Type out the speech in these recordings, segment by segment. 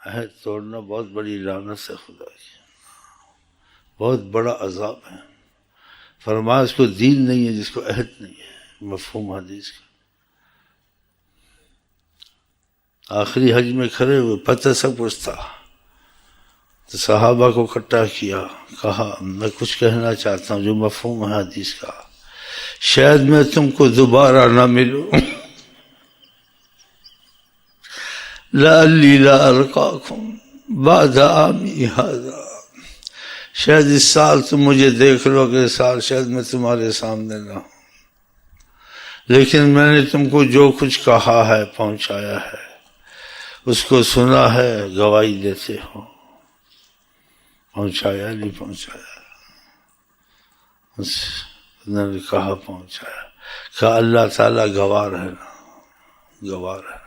عہد توڑنا بہت بڑی لعنت ہے خدا کی، بہت بڑا عذاب ہے۔ فرمایا اس کو دین نہیں ہے جس کو عہد نہیں ہے، مفہوم حدیث کا۔ آخری حج میں کھڑے ہوئے، پتہ سب کچھ تھا، تو صحابہ کو اکٹھا کیا، کہا میں کچھ کہنا چاہتا ہوں جو مفہوم ہے حدیث کا، شاید میں تم کو دوبارہ نہ ملوں، لعلی لا القاکم بعد عامی ھذا، شاید اس سال تم مجھے دیکھ لو کہ سال شاید میں تمہارے سامنے نہ ہوں، لیکن میں نے تم کو جو کچھ کہا ہے پہنچایا ہے، اس کو سنا ہے گواہی دیتے ہو، پہنچایا نہیں پہنچایا، انہوں نے کہا پہنچایا، کہا اللہ تعالیٰ گواہ رہنا، گواہ رہنا۔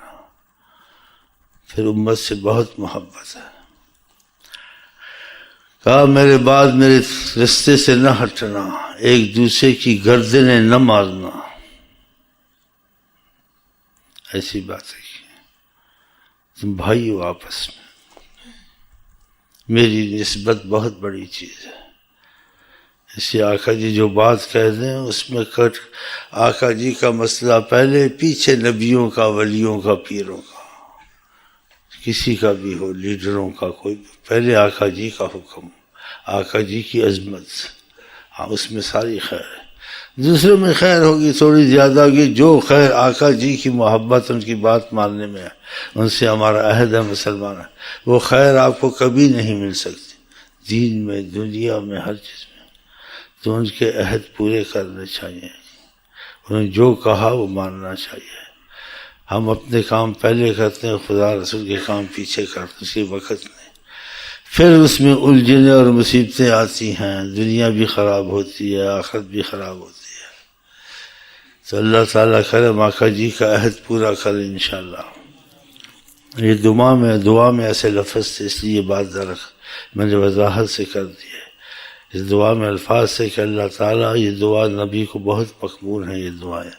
پھر امت سے بہت محبت ہے، کہا میرے بعد میرے رستے سے نہ ہٹنا، ایک دوسرے کی گردنیں نہ مارنا، ایسی بات ہے، تم بھائی ہو آپس میں، میری نسبت بہت بڑی چیز ہے۔ اسی آقا جی جو بات کہہ دیں اس میں آقا جی کا مسئلہ پہلے، پیچھے نبیوں کا، ولیوں کا، پیروں کا، کسی کا بھی ہو، لیڈروں کا، کوئی بھی، پہلے آقا جی کا حکم، آقا جی کی عظمت، ہاں اس میں ساری خیر ہے، دوسروں میں خیر ہوگی تھوڑی زیادہ ہوگی، جو خیر آقا جی کی محبت، ان کی بات ماننے میں ہے، ان سے ہمارا عہد ہے مسلمان ہے، وہ خیر آپ کو کبھی نہیں مل سکتی، دین میں، دنیا میں، ہر چیز میں، تو ان کے عہد پورے کرنے چاہیے، انہوں نے جو کہا وہ ماننا چاہیے۔ ہم اپنے کام پہلے کرتے ہیں، خدا رسول کے کام پیچھے کرتے ہیں، اس کے وقت نہیں، پھر اس میں الجھنیں اور مصیبتیں آتی ہیں، دنیا بھی خراب ہوتی ہے، آخرت بھی خراب ہوتی ہے، تو اللہ تعالیٰ کرے آقا جی کا عہد پورا کرے انشاءاللہ۔ یہ دعا میں ایسے لفظ تھے، اس لیے یہ بات میں نے وضاحت سے کر دی ہے، اس دعا میں الفاظ سے کہ اللہ تعالیٰ، یہ دعا نبی کو بہت مقبول ہیں، یہ دعائیں،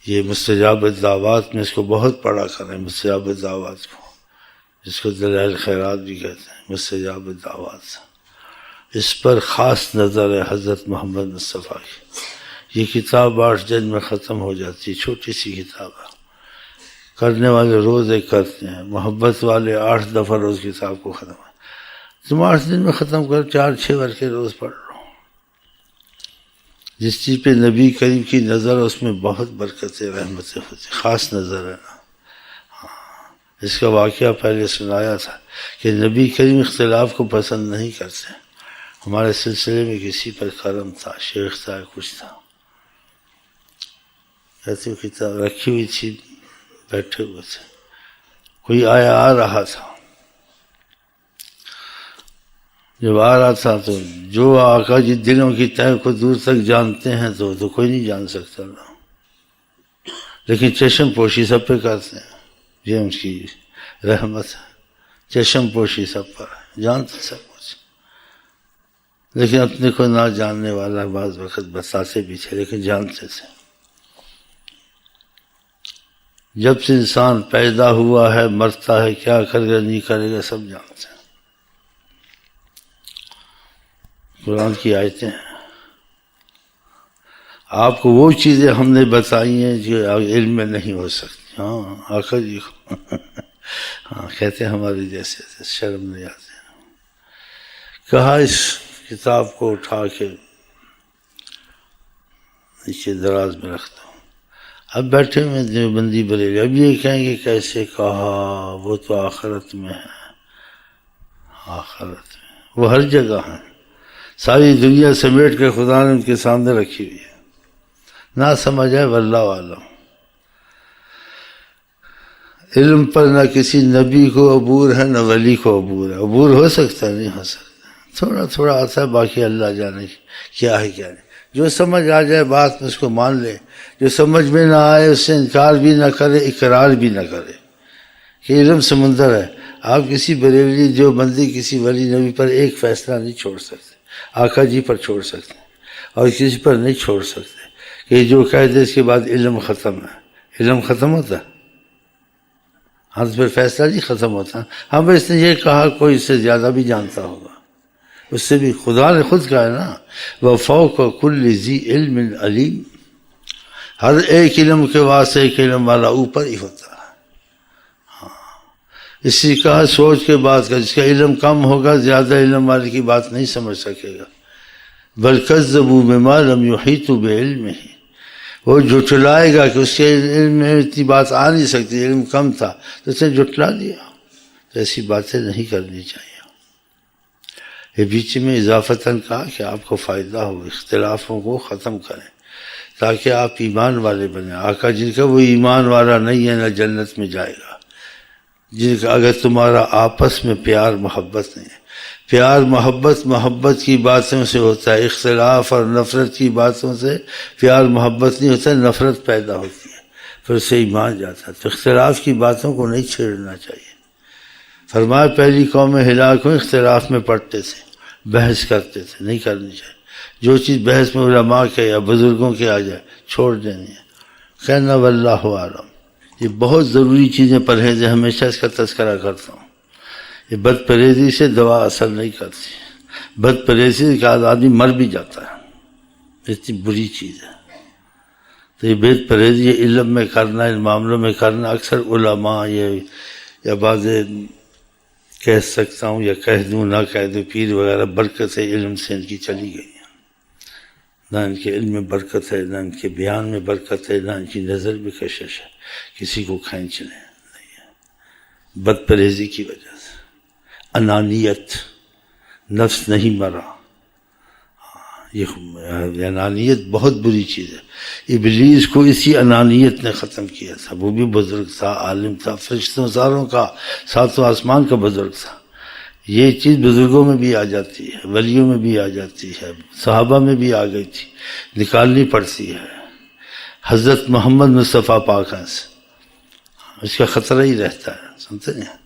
یہ مستجاب الدعوات میں اس کو بہت پڑھا کریں، مستجاب الدعوات کو، جس کو دلائل خیرات بھی کہتے ہیں، مستجاب الدعوات، اس پر خاص نظر ہے حضرت محمد مصطفیٰ کی۔ یہ کتاب 8 دن میں ختم ہو جاتی ہے، چھوٹی سی کتاب ہے، کرنے والے روز ایک کرتے ہیں، محبت والے 8 دفعہ روز کتاب کو ختم ہے، تم 8 دن میں ختم کر، 4-6 ورقے روز پڑھ لو، جس چیز پہ نبی کریم کی نظر ہے اس میں بہت برکتیں، رحمتیں ہوتی، خاص نظر ہے نا۔ اس کا واقعہ پہلے سنایا تھا کہ نبی کریم اختلاف کو پسند نہیں کرتے، ہمارے سلسلے میں کسی پر کرم تھا، شیخ تھا، کچھ تھا، کہتے وہ کتاب رکھی ہوئی تھی، بیٹھے ہوئے تھے، کوئی آ رہا تھا، جب آ رہا تھا تو جو آقا جی دلوں کی تہ کو دور تک جانتے ہیں تو کوئی نہیں جان سکتا نا، لیکن چشم پوشی سب پہ کرتے ہیں، یہ ان کی رحمت ہے، چشم پوشی سب پر ہے، جانتے سب کچھ، لیکن اپنے کو نہ جاننے والا بعض وقت بتاتے بھی تھے، لیکن جانتے تھے۔ جب سے انسان پیدا ہوا ہے، مرتا ہے، کیا کرے گا نہیں کرے گا سب جانتے ہیں، قرآن کی آیتیں ہیں، آپ کو وہ چیزیں ہم نے بتائی ہیں جو علم میں نہیں ہو سکتی۔ ہاں آقا جی کو ہاں کہتے ہیں ہمارے جیسے شرم نہیں آتے، کہا اس کتاب کو اٹھا کے نیچے دراز میں رکھتا ہوں، اب بیٹھے ہوئے دیوبندی بریلوی، اب یہ کہیں گے کیسے کہا، وہ تو آخرت میں ہے، آخرت میں وہ ہر جگہ ہیں، ساری دنیا سمیٹ کے خدا نے ان کے سامنے رکھی ہوئی ہے، نہ سمجھ آئے واللہ عالم۔ علم پر نہ کسی نبی کو عبور ہے، نہ ولی کو عبور ہے، عبور ہو سکتا ہے نہیں ہو سکتا، تھوڑا تھوڑا آتا ہے، باقی اللہ جانے کیا ہے کیا نہیں، جو سمجھ آ جائے بات میں اس کو مان لے، جو سمجھ میں نہ آئے اس سے انکار بھی نہ کرے، اقرار بھی نہ کرے کہ علم سمندر ہے۔ آپ کسی بریلوی جو بندی کسی ولی نبی پر ایک فیصلہ نہیں چھوڑ سکتے، آقا جی پر چھوڑ سکتے اور کسی پر نہیں چھوڑ سکتے کہ جو کہہ دے اس کے بعد علم ختم ہے، علم ختم ہوتا ہے؟ ہاں تو پھر فیصلہ نہیں ختم ہوتا. ہاں بس اس نے یہ کہا کوئی اس سے زیادہ بھی جانتا ہوگا، اس سے بھی خدا نے خود کہا ہے نا وَفَوْقَ كُلِّ ذِي عِلْمٍ عَلِيمٍ، ہر ایک علم کے واسطے ایک علم والا اوپر ہی ہوتا ہے. اسی کا سوچ کے بات کر، جس کا علم کم ہوگا زیادہ علم والے کی بات نہیں سمجھ سکے گا. بل کذبوا بما لم یحیطوا بعلمہ، وہ جھٹلائے گا کہ اس کے علم میں اتنی بات آ نہیں سکتی، علم کم تھا تو اس نے جھٹلا دیا. تو ایسی باتیں نہیں کرنی چاہیے. یہ بیچ میں اضافتاً کہا کہ آپ کو فائدہ ہو، اختلافوں کو ختم کریں تاکہ آپ ایمان والے بنیں. آقا جن کا وہ ایمان والا نہیں ہے نہ جنت میں جائے گا. جن کا اگر تمہارا آپس میں پیار محبت نہیں ہے، پیار محبت کی باتوں سے ہوتا ہے، اختلاف اور نفرت کی باتوں سے پیار محبت نہیں ہوتا، نفرت پیدا ہوتی ہے، پھر اسے ایمان جاتا ہے. تو اختلاف کی باتوں کو نہیں چھیڑنا چاہیے. فرمایا پہلی قوم ہلاک ہوئی اختلاف میں پڑتے تھے، بحث کرتے تھے، نہیں کرنی چاہیے. جو چیز بحث میں علماء کے یا بزرگوں کے آ جائے چھوڑ دینی ہے. کہنا واللہ عالم. یہ بہت ضروری چیزیں پرہیز ہے، ہمیشہ اس کا تذکرہ کرتا ہوں. یہ بد پرہیزی سے دوا اثر نہیں کرتی. بد پرہیزی کا آدمی مر بھی جاتا ہے، اتنی بری چیز ہے. تو یہ بد پرہیزی یہ علم میں کرنا، ان معاملوں میں کرنا، اکثر علماء یہ یا بعض کہہ سکتا ہوں یا کہہ دوں نہ کہہ دوں، پیر وغیرہ برکت علم سے ان کی چلی گئی ہیں. نہ ان کے علم میں برکت ہے، نہ ان کے بیان میں برکت ہے، نہ ان کی نظر میں کشش ہے، کسی کو کھینچنے نہیں ہے. بد پرہیزی کی وجہ سے انانیت، نفس نہیں مرا. یہ انانیت بہت بری چیز ہے. ابلیس کو اسی انانیت نے ختم کیا تھا. وہ بھی بزرگ تھا، عالم تھا، فرشتوں ساروں کا، ساتوں آسمان کا بزرگ تھا. یہ چیز بزرگوں میں بھی آ جاتی ہے، ولیوں میں بھی آ جاتی ہے، صحابہ میں بھی آ گئی تھی، نکالنی پڑتی ہے. حضرت محمد مصطفیٰ پاک ہیں سے اس کا خطرہ ہی رہتا ہے، سنتے ہیں.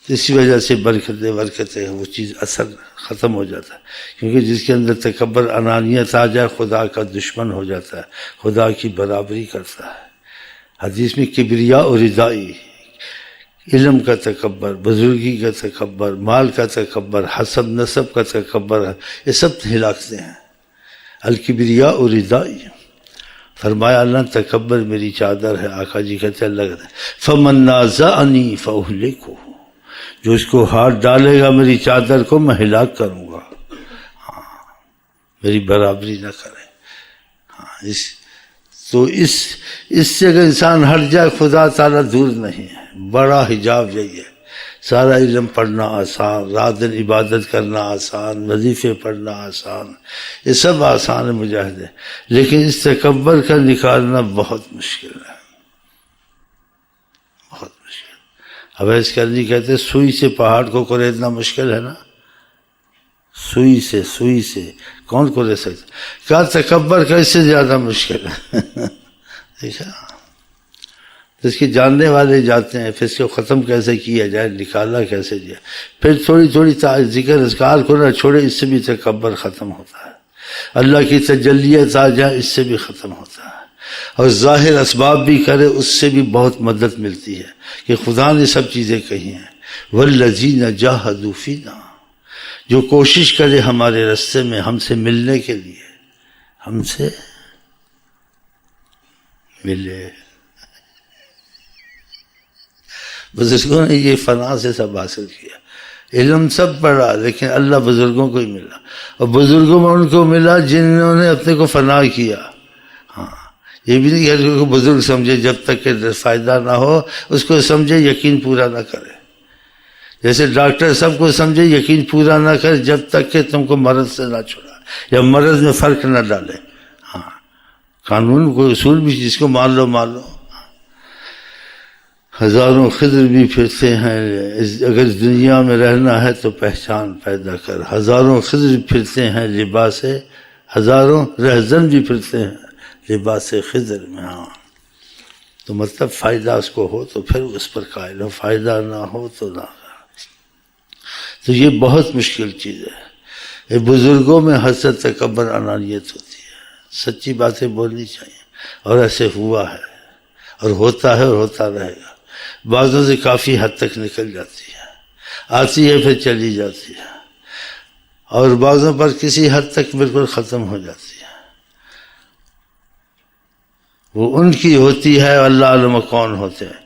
اسی وجہ سے برکتیں وہ چیز اثر ختم ہو جاتا ہے. کیونکہ جس کے اندر تکبر انانیت آ جائے خدا کا دشمن ہو جاتا ہے، خدا کی برابری کرتا ہے. حدیث میں کبریا اور ردائی، علم کا تکبر، بزرگی کا تکبر، مال کا تکبر، حسب نسب کا تکبر، یہ سب ہلاکتے ہیں. الکبریا اور ردائی. فرمایا اللہ تکبر میری چادر ہے. آقا جی کہتے ہیں اللہ کہتے ہیں فمن نازعنی فاہلکہ، جو اس کو ہاتھ ڈالے گا میری چادر کو میں ہلاک کروں گا. ہاں میری برابری نہ کرے. ہاں تو اس سے اگر انسان ہٹ جائے خدا تعالیٰ دور نہیں ہے. بڑا حجاب یہی ہے. سارا علم پڑھنا آسان، رات دن عبادت کرنا آسان، وظیفے پڑھنا آسان، یہ سب آسان ہے مجاہدے. لیکن اس تکبر کا نکالنا بہت مشکل ہے، بہت مشکل. اویس کرنی کہتے ہیں سوئی سے پہاڑ کو کریدنا مشکل ہے نا. سوئی سے کون کو رہ سکتا؟ کیا تکبر کا اس سے زیادہ مشکل ہے. دیکھا تو اس کے جاننے والے جاتے ہیں، پھر اس کو ختم کیسے کیا جائے، نکالا کیسے جائے. پھر تھوڑی ذکر اذکار کو نہ چھوڑے، اس سے بھی تکبر ختم ہوتا ہے. اللہ کی تجلیت آ جائے اس سے بھی ختم ہوتا ہے. اور ظاہر اسباب بھی کرے اس سے بھی بہت مدد ملتی ہے کہ خدا نے سب چیزیں کہی ہیں. والذین جاہدوا فینا، جو کوشش کرے ہمارے راستے میں ہم سے ملنے کے لیے، ہم سے ملے. بزرگوں نے یہ فنا سے سب حاصل کیا. علم سب پڑھا لیکن اللہ بزرگوں کو ہی ملا، اور بزرگوں میں ان کو ملا جنہوں نے اپنے کو فنا کیا. ہاں یہ بھی نہیں کہ کو بزرگ سمجھے جب تک کہ فائدہ نہ ہو اس کو سمجھے یقین پورا نہ کرے. جیسے ڈاکٹر سب کو سمجھے یقین پورا نہ کرے جب تک کہ تم کو مرض سے نہ چھڑا یا مرض میں فرق نہ ڈالے. ہاں قانون کوئی اصول بھی جس کو مان لو. ہزاروں خضر بھی پھرتے ہیں، اگر دنیا میں رہنا ہے تو پہچان پیدا کر. ہزاروں خضر پھرتے ہیں لباس، ہزاروں رہزن بھی پھرتے ہیں لباس خضر میں. ہاں تو مطلب فائدہ اس کو ہو تو پھر اس پر قائل ہو، فائدہ نہ ہو تو نہ. تو یہ بہت مشکل چیز ہے. یہ بزرگوں میں حسد تکبر انانیت ہوتی ہے. سچی باتیں بولنی چاہیے، اور ایسے ہوا ہے اور ہوتا ہے اور ہوتا رہے گا. بعضوں سے کافی حد تک نکل جاتی ہے، آتی ہے پھر چلی جاتی ہے، اور بعضوں پر کسی حد تک بالکل ختم ہو جاتی ہے۔ وہ ان کی ہوتی ہے، اللہ علم کون ہوتے ہیں،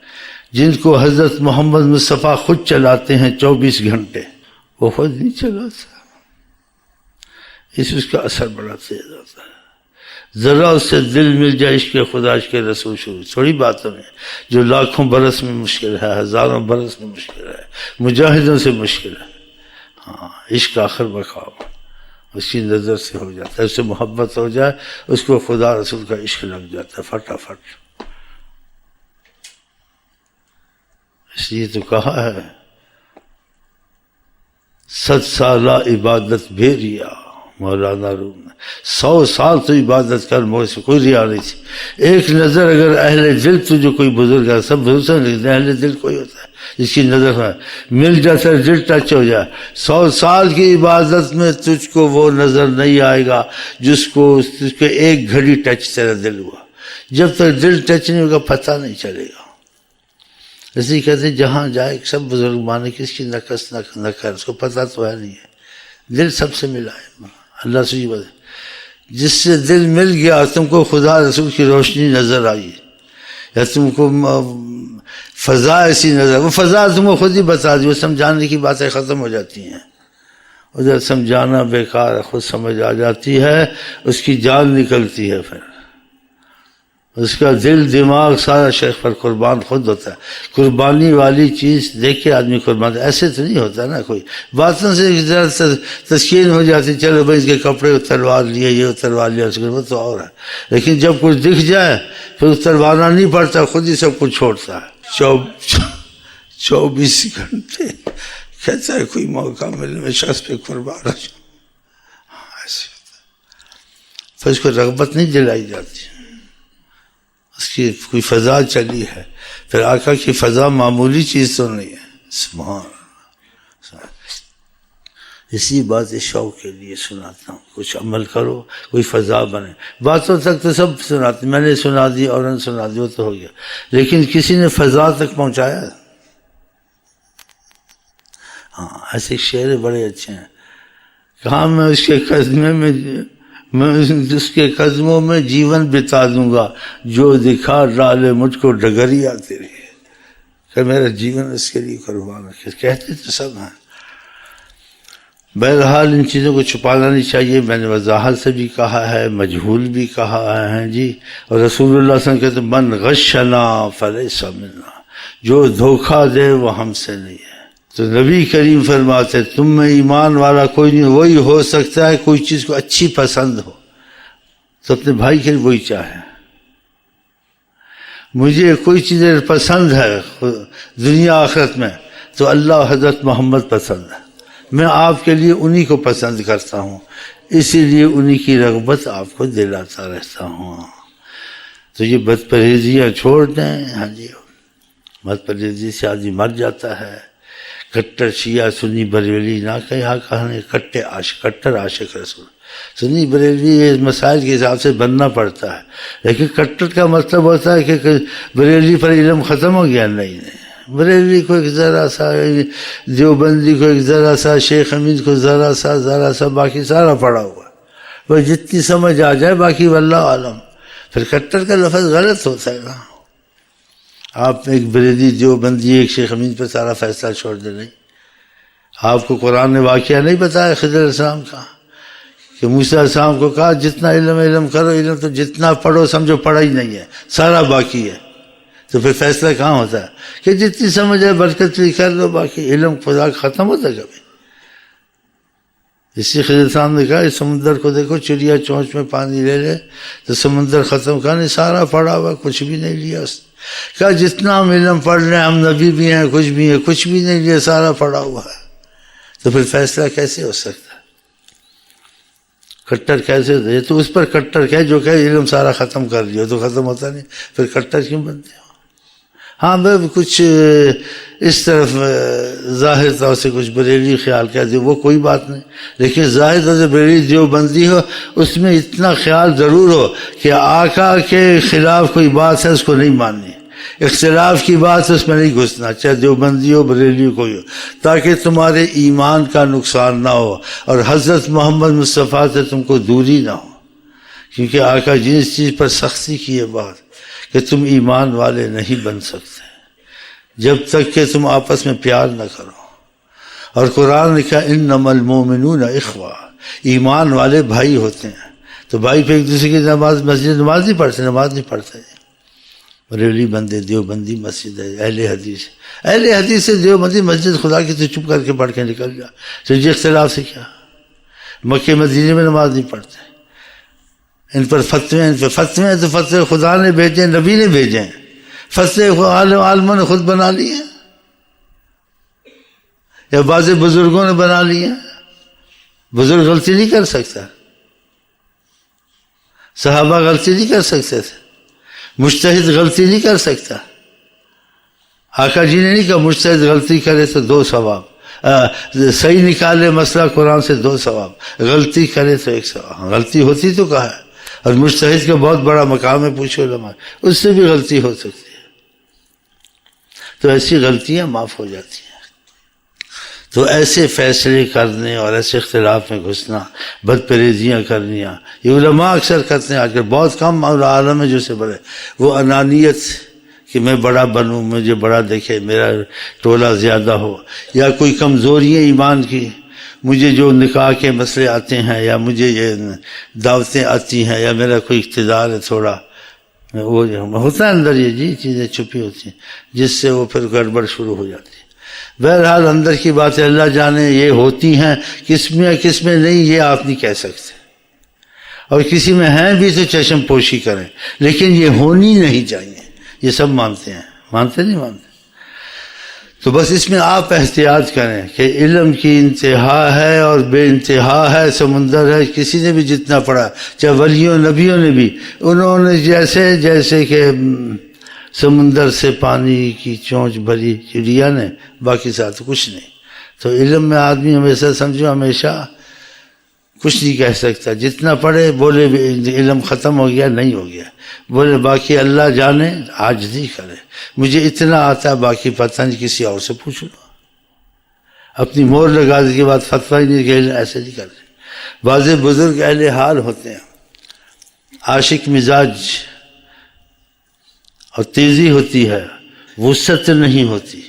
جن کو حضرت محمد مصطفیٰ خود چلاتے ہیں 24 گھنٹے، وہ خود نہیں چلاتا، اس کا اثر بڑا تیز ہوتا ہے۔ ذرا اس سے دل مل جائے عشق خدا عشق رسول شروع، تھوڑی باتوں میں جو لاکھوں برس میں مشکل ہے، ہزاروں برس میں مشکل ہے، مجاہدوں سے مشکل ہے۔ ہاں، عشق آخر مقام اس کی نظر سے ہو جاتا ہے، اس سے محبت ہو جائے، اس کو خدا رسول کا عشق لگ جاتا ہے فٹافٹ۔ اس لیے تو کہا ہے 100 سالہ عبادت بے ریا، مولانا روم نے 100 سال تو عبادت کر، مجھ سے کوئی ریا نہیں تھی۔ ایک نظر اگر اہل دل تو جو کوئی بزرگ ہے، سب بزرگ سے لکھتے ہیں، اہل دل کوئی ہوتا ہے جس کی نظر ہے مل جاتا ہے، دل ٹچ ہو جائے، 100 سال کی عبادت میں تجھ کو وہ نظر نہیں آئے گا جس کو ایک گھڑی ٹچ تیرا دل ہوا۔ جب تک دل ٹچ نہیں ہوگا پتہ نہیں چلے گا۔ اس لیے کہتے ہیں جہاں جائے سب بزرگ مانے کس کی نقص نہ کر، اس کو پتہ تو ہے نہیں ہے، دل سب سے ملا ہے۔ اللہ سے یہ جس سے دل مل گیا، تم کو خدا رسول کی روشنی نظر آئی، یا تم کو فضا ایسی نظر، وہ فضا تم کو خود ہی بتا دی، وہ سمجھانے کی باتیں ختم ہو جاتی ہیں، ادھر سمجھانا بیکار ہے، خود سمجھ آ جاتی ہے، اس کی جان نکلتی ہے، پھر اس کا دل دماغ سارا شیخ پر قربان خود ہوتا ہے۔ قربانی والی چیز دیکھ کے آدمی قربان، ایسے تو نہیں ہوتا نا، کوئی باتوں سے تسکین ہو جاتی، چلو بھائی اس کے کپڑے اتروا لیے، یہ اتروا لیا، اس وہ تو اور ہے، لیکن جب کچھ دکھ جائے پھر اتروانا نہیں پڑتا، خود ہی سب کچھ چھوڑتا ہے۔ 24 گھنٹے کہتا ہے کوئی موقع ملے میں شخص پہ قربان ہو جاؤں، ایسے ہوتا ہے، پھر اس کو رغبت نہیں دلائی جاتی، اس کی کوئی فضا چلی ہے۔ پھر آقا کی فضا معمولی چیز تو نہیں ہے، سبحان اللہ۔ اسی بات شوق کے لیے سناتا ہوں، کچھ عمل کرو، کوئی فضا بنے۔ باتوں تک تو سب سناتے، میں نے سنا دی اور نے سنا دی، وہ تو ہو گیا، لیکن کسی نے فضا تک پہنچایا۔ ہاں، ایسے شعر بڑے اچھے ہیں، کہاں میں اس کے قدمے میں، میں اس کے قدموں میں جیون بتا دوں گا، جو دکھا ڈالے مجھ کو ڈگریا تیری، کہ میرا جیون اس کے لیے قربان ہے۔ کہتے تو سب ہیں، بہرحال ان چیزوں کو چھپانا نہیں چاہیے۔ میں نے وضاحت سے بھی کہا ہے، مجہول بھی کہا ہے جی، اور رسول اللہ صلی اللہ علیہ وسلم کہتے من غشنا فلیس منا، جو دھوکہ دے وہ ہم سے نہیں ہے۔ تو نبی کریم فرماتے تم میں ایمان والا کوئی نہیں، وہی ہو سکتا ہے کوئی چیز کو اچھی پسند ہو تو اپنے بھائی کے لیے وہی چاہے۔ مجھے کوئی چیز پسند ہے دنیا آخرت میں تو اللہ حضرت محمد پسند ہے، میں آپ کے لیے انہی کو پسند کرتا ہوں، اسی لیے انہی کی رغبت آپ کو دلاتا رہتا ہوں۔ تو یہ بد پرہیزیاں چھوڑ دیں، ہاں جی، بد پرہیزی سے آدمی مر جاتا ہے۔ کٹر شیعہ سنی بریلوی نہ کہنے کٹر عاشق رسول، سنی بریلوی یہ مسائل کے حساب سے بننا پڑتا ہے، لیکن کٹر کا مطلب ہوتا ہے کہ بریلوی پر علم ختم ہو گیا، نہیں، بریلوی کو ایک ذرا سا، دیوبندی کو ایک ذرا سا، شیخ امین کو ذرا سا، باقی سارا پڑا ہوا، وہ جتنی سمجھ آ جائے، باقی واللہ عالم۔ پھر کٹر کا لفظ غلط ہوتا ہے نا، آپ ایک بریلوی دیوبندی ایک شیخ امین پر سارا فیصلہ چھوڑ دے۔ نہیں، آپ کو قرآن نے واقعہ نہیں بتایا خضر علیہ السلام کا کہ موسیٰ علیہ السلام کو کہا جتنا علم کرو، علم تو جتنا پڑھو سمجھو پڑھا ہی نہیں ہے، سارا باقی ہے۔ تو پھر فیصلہ کہاں ہوتا ہے کہ جتنی سمجھ ہے برکت لی کر لو، باقی علم خدا ختم ہوتا ہے کبھی؟ اسی خضر صاحب نے کہا اس سمندر کو دیکھو، چڑیا چونچ میں پانی لے لے تو سمندر ختم، کہا نہیں سارا پڑا ہوا، کچھ بھی نہیں لیا اس نے۔ کہا جتنا ہم علم پڑھ رہے ہیں، ہم نبی بھی ہیں، کچھ بھی ہیں، کچھ بھی نہیں لیا، سارا پڑا ہوا ہے۔ تو پھر فیصلہ کیسے ہو سکتا ہے؟ کٹر کیسے ہوتا ہے؟ یہ تو اس پر کٹر کہ جو کہ علم سارا ختم کر لیا، تو ختم ہوتا نہیں، پھر کٹر کیوں بنتے ہو؟ ہاں بھائی کچھ اس طرف ظاہر طور سے کچھ بریلی خیال کہہ دے، وہ کوئی بات نہیں، لیکن ظاہر طور سے بریلی جو بندی ہو اس میں اتنا خیال ضرور ہو کہ آقا کے خلاف کوئی بات ہے اس کو نہیں ماننی، اختلاف کی بات اس میں نہیں گھسنا، چاہے دیوبندی ہو بریلی ہو کوئی ہو، تاکہ تمہارے ایمان کا نقصان نہ ہو اور حضرت محمد مصطفیٰ سے تم کو دوری نہ ہو، کیونکہ آقا جی نے اس چیز پر سختی کی ہے بات کہ تم ایمان والے نہیں بن سکتے جب تک کہ تم آپس میں پیار نہ کرو۔ اور قرآن نے کہا انما المؤمنون اخوہ، ایمان والے بھائی ہوتے ہیں، تو بھائی پہ ایک دوسرے کی نماز، مسجد نماز نہیں پڑھتے بریلی بندے دیوبندی مسجد ہے، اہل حدیث سے دیوبندی مسجد خدا کی تو چپ کر کے پڑھ کے نکل جا، تو یہ اختلاف سے کیا؟ مکہ مدینے میں نماز نہیں پڑھتے، ان پر فتوے ہیں، تو فتوے خدا نے بھیجے، نبی نے بھیجے ہیں، فتوے عالموں نے خود بنا لیے ہیں یا بعض بزرگوں نے بنا لیے ہیں۔ بزرگ غلطی نہیں کر سکتا، صحابہ غلطی نہیں کر سکتے تھے، مجتہد غلطی نہیں کر سکتا۔ آقا جی نے نہیں کہا مجتہد غلطی کرے تو 2 ثواب، صحیح نکالے مسئلہ قرآن سے 2 ثواب، غلطی کرے تو 1 ثواب۔ غلطی ہوتی تو کہا ہے، اور مجتہد کا بہت بڑا مقام ہے، پوچھو علماء، اس سے بھی غلطی ہو سکتی ہے، تو ایسی غلطیاں معاف ہو جاتی ہیں۔ تو ایسے فیصلے کرنے اور ایسے اختلاف میں گھسنا، بد پریزیاں کرنیاں، یہ علماء اکثر کرتے ہیں، آج کل بہت کم عالم ہے جو سے بڑے، وہ انانیت کہ میں بڑا بنوں، مجھے بڑا دیکھے، میرا ٹولہ زیادہ ہو، یا کوئی کمزوریاں ایمان کی، مجھے جو نکاح کے مسئلے آتے ہیں یا مجھے یہ دعوتیں آتی ہیں یا میرا کوئی اقتدار ہے تھوڑا، وہ ہوتا ہے اندر، یہ چیزیں چھپی ہوتی ہیں جس سے وہ پھر گڑبڑ شروع ہو جاتی ہے۔ بہرحال اندر کی باتیں اللہ جانے، یہ ہوتی ہیں، کس میں نہیں یہ آپ نہیں کہہ سکتے، اور کسی میں ہیں بھی تو چشم پوشی کریں، لیکن یہ ہونی نہیں چاہیے، یہ سب مانتے ہیں، مانتے نہیں مانتے؟ تو بس اس میں آپ احتیاط کریں کہ علم کی انتہا ہے اور بے انتہا ہے، سمندر ہے، کسی نے بھی جتنا پڑھا، چاہے ولیوں نبیوں نے بھی، انہوں نے جیسے کہ سمندر سے پانی کی چونچ بھری چڑیا نے، باقی ساتھ کچھ نہیں۔ تو علم میں آدمی ہمیشہ سمجھو، ہمیشہ کچھ نہیں کہہ سکتا، جتنا پڑھے بولے علم ختم ہو گیا، نہیں ہو گیا، بولے باقی اللہ جانے، عاجزی کرے، مجھے اتنا آتا ہے باقی پتہ نہیں، کسی اور سے پوچھ لو۔ اپنی مور لگا دی کے بعد فتویٰ ہی نہیں کہ ایسے نہیں کرتے۔ بعض بزرگ اہل حال ہوتے ہیں، عاشق مزاج اور تیزی ہوتی ہے، وسعت نہیں ہوتی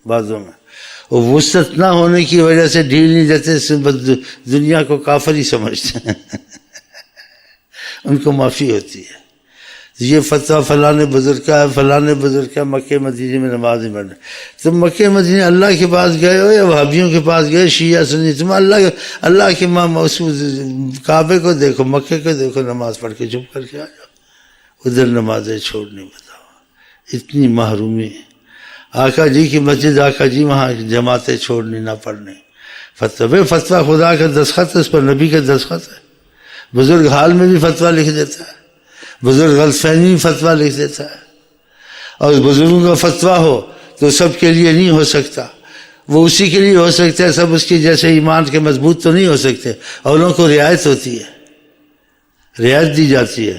بعضوں میں، اور وسعت نہ ہونے کی وجہ سے ڈھیل نہیں دیتے، دنیا کو کافر ہی سمجھتے ہیں ان کو معافی ہوتی ہے۔ یہ فتویٰ فلاں بزرگ کا ہے، فلاں بزرگ کا، مکہ مدینے میں نماز نہیں پڑھنا۔ تم مکہ مدینے اللہ کے پاس گئے ہو یا وہابیوں کے پاس گئے، شیعہ سنی، تم اللہ کے کعبے کو دیکھو، مکے کو دیکھو، نماز پڑھ کے چپ کر کے آ جاؤ، ادھر نمازیں چھوڑنی بتاؤ، اتنی محرومی۔ آقا جی کی مسجد، آقا جی وہاں جماعتیں چھوڑنی، نہ پڑھنی، فتویٰ خدا کا دستخط ہے، اس پر نبی کا دستخط ہے۔ بزرگ حال میں بھی فتویٰ لکھ دیتا ہے، بزرگ غلط فہمی میں فتویٰ لکھ دیتا ہے، اور بزرگوں کا فتویٰ ہو تو سب کے لیے نہیں ہو سکتا، وہ اسی کے لیے ہو سکتا ہے، سب اس کی جیسے ایمان کے مضبوط تو نہیں ہو سکتے، اور ان کو رعایت ہوتی ہے، رعایت دی جاتی ہے۔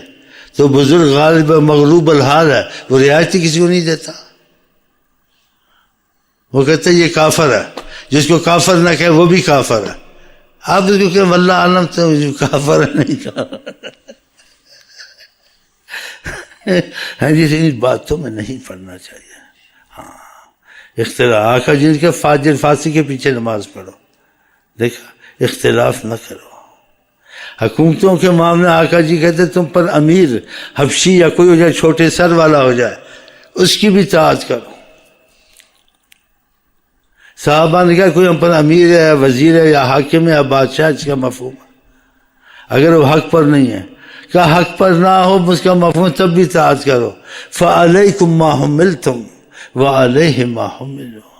تو بزرگ غالب مغلوب الحال ہے، وہ رعایت ہی کسی کو نہیں دیتا، وہ کہتے ہیں یہ کافر ہے، جس کو کافر نہ کہے وہ بھی کافر ہے۔ آپ اس کو کہ واللہ عالم تو کافر ہے، نہیں کافر ہاں جی، ان باتوں میں نہیں پڑھنا چاہیے۔ ہاں، اختلاف، آقا جن کے فاجر فاسی کے پیچھے نماز پڑھو، دیکھا، اختلاف نہ کرو۔ حکومتوں کے معاملے آقا جی کہتے تم پر امیر حبشی یا کوئی ہو جائے، چھوٹے سر والا ہو جائے، اس کی بھی اطاعت کرو۔ صحابہ نے کہا کوئی ہم پر امیر ہے یا وزیر ہے یا حاکم ہے یا بادشاہ، اس کا مفہوم ہے، اگر وہ حق پر نہیں ہے، کہ حق پر نہ ہو اس کا مفہوم تب بھی اطاعت کرو۔ فَعَلَيْكُمْ مَا حُمِّلْتُمْ وَعَلَيْهِ مَا حُمِّلُوا،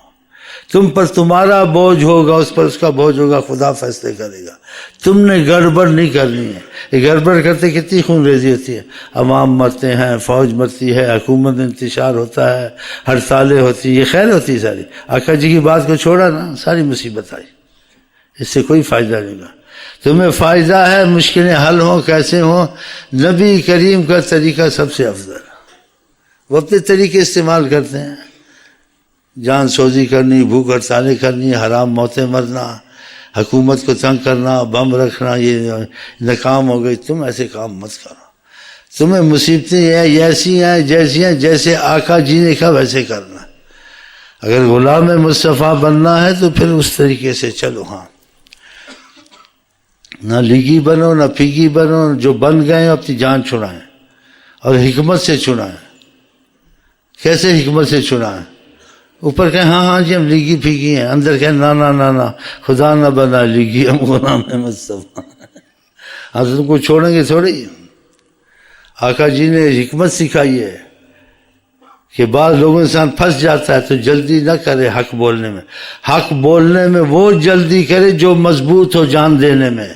تم پر تمہارا بوجھ ہوگا، اس پر اس کا بوجھ ہوگا، خدا فیصلے کرے گا، تم نے گڑبڑ نہیں کرنی ہے۔ یہ گڑبڑ کرتے کتنی خون ریزی ہوتی ہے، عوام مرتے ہیں، فوج مرتی ہے، حکومت انتشار ہوتا ہے، ہڑتالیں ہوتی ہیں، یہ خیر ہوتی ہے ساری۔ آقا جی کی بات کو چھوڑا نا، ساری مصیبت آئی، اس سے کوئی فائدہ نہیں ہوگا۔ تمہیں فائدہ ہے، مشکلیں حل ہوں، کیسے ہوں، نبی کریم کا طریقہ سب سے افضل ہے، وہ اپنے طریقے استعمال کرتے ہیں، جان سوزی کرنی، بھوک ہڑتالیں کرنی، حرام موتیں مرنا، حکومت کو تنگ کرنا، بم رکھنا، یہ ناکام ہو گئی، تم ایسے کام مت کرو، تمہیں مصیبتیں ایسی ہیں جیسے آقا جی نے کہا ویسے کرنا، اگر غلام مصطفیٰ بننا ہے تو پھر اس طریقے سے چلو۔ ہاں، نہ لیگی بنو نہ پھیگی بنو، جو بن گئے اپنی جان چھڑائیں اور حکمت سے چھڑائیں۔ کیسے حکمت سے چھڑائیں؟ اوپر کہیں ہاں جی ہم لیگی پھیگی ہیں، اندر کہیں نا خدا نہ بنا لیگی، ہم غلام مصطفیٰ۔ ہاں تو تم کو چھوڑیں گے تھوڑی۔ آقا جی نے حکمت سکھائی ہے کہ بعض لوگوں انسان پھنس جاتا ہے تو جلدی نہ کرے حق بولنے میں، حق بولنے میں وہ جلدی کرے جو مضبوط ہو جان دینے میں،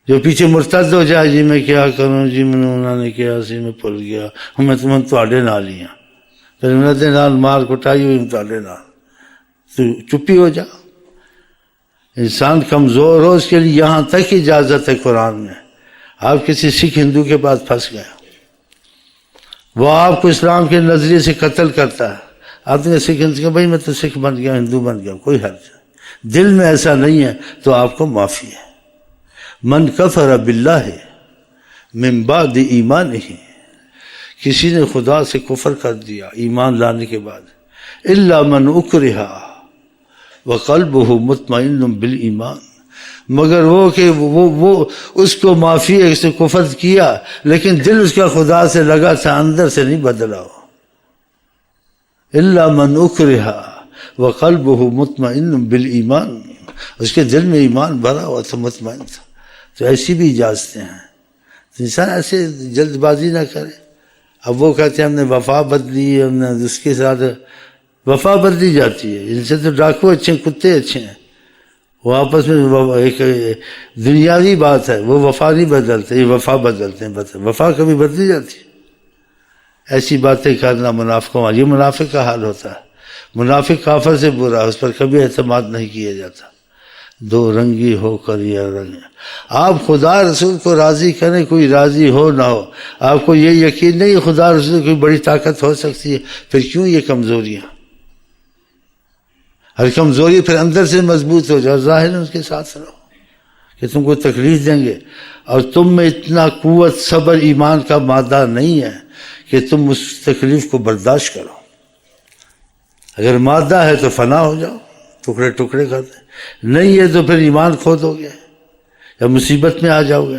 جو پیچھے مرتد ہو جائے، جی میں کیا کروں، جی میں انہوں نے کیا سی میں پھل گیا، میں تمہیں تواڈے نال ہی ہاں، پھر انہوں نے نال مار کٹائی ہوئی تواڈے نال، تو چپی ہو جا۔ انسان کمزور ہو اس کے لیے یہاں تک اجازت ہے قرآن میں۔ آپ کسی سکھ ہندو کے پاس پھنس گئے، وہ آپ کو اسلام کے نظریے سے قتل کرتا ہے، آپ نے سکھ ہندو کہ بھائی میں تو سکھ بن گیا، ہندو بن گیا، کوئی حرج نہیں، دل میں ایسا نہیں ہے تو آپ کو معافی ہے۔ من کفر باللہ من بعد ایمانہ، کسی نے خدا سے کفر کر دیا ایمان لانے کے بعد، الا من اکرہ وقلبہ مطمئن بالایمان، مگر وہ کہ وہ اس کو معافی ہے، اس نے کفر کیا لیکن دل اس کا خدا سے لگا تھا، اندر سے نہیں بدلا ہو۔ الا من اکرہ وقلبہ مطمئن بالایمان، اس کے دل میں ایمان بھرا ہوا تھا، مطمئن تھا۔ تو ایسی بھی اجازتیں ہیں، تو انسان ایسے جلد بازی نہ کرے۔ اب وہ کہتے ہیں ہم نے وفا بدلی، ہم نے اس کے ساتھ وفا بدلی جاتی ہے، ان سے تو ڈاکو اچھے ہیں، کتے اچھے ہیں، وہ آپس میں ایک دنیاوی بات ہے، وہ وفا نہیں بدلتے، یہ وفا بدلتے ہیں، وفا کبھی بدلی جاتی ہے۔ ایسی باتیں کرنا منافقوں والی، یہ منافق کا حال ہوتا ہے۔ منافق کافر سے برا، اس پر کبھی اعتماد نہیں کیا جاتا۔ دو رنگی ہو کر یہ رنگ، آپ خدا رسول کو راضی کریں، کوئی راضی ہو نہ ہو، آپ کو یہ یقین نہیں خدا رسول کوئی بڑی طاقت ہو سکتی ہے، پھر کیوں یہ کمزوریاں؟ ہر کمزوری پھر اندر سے مضبوط ہو جائے، ظاہر ہے اس کے ساتھ رہو کہ تم کو تکلیف دیں گے، اور تم میں اتنا قوت صبر ایمان کا مادہ نہیں ہے کہ تم اس تکلیف کو برداشت کرو۔ اگر مادہ ہے تو فنا ہو جاؤ، ٹکڑے ٹکڑے کر دیں، نہیں ہے تو پھر ایمان کھو دو گے یا مصیبت میں آ جاؤ گے۔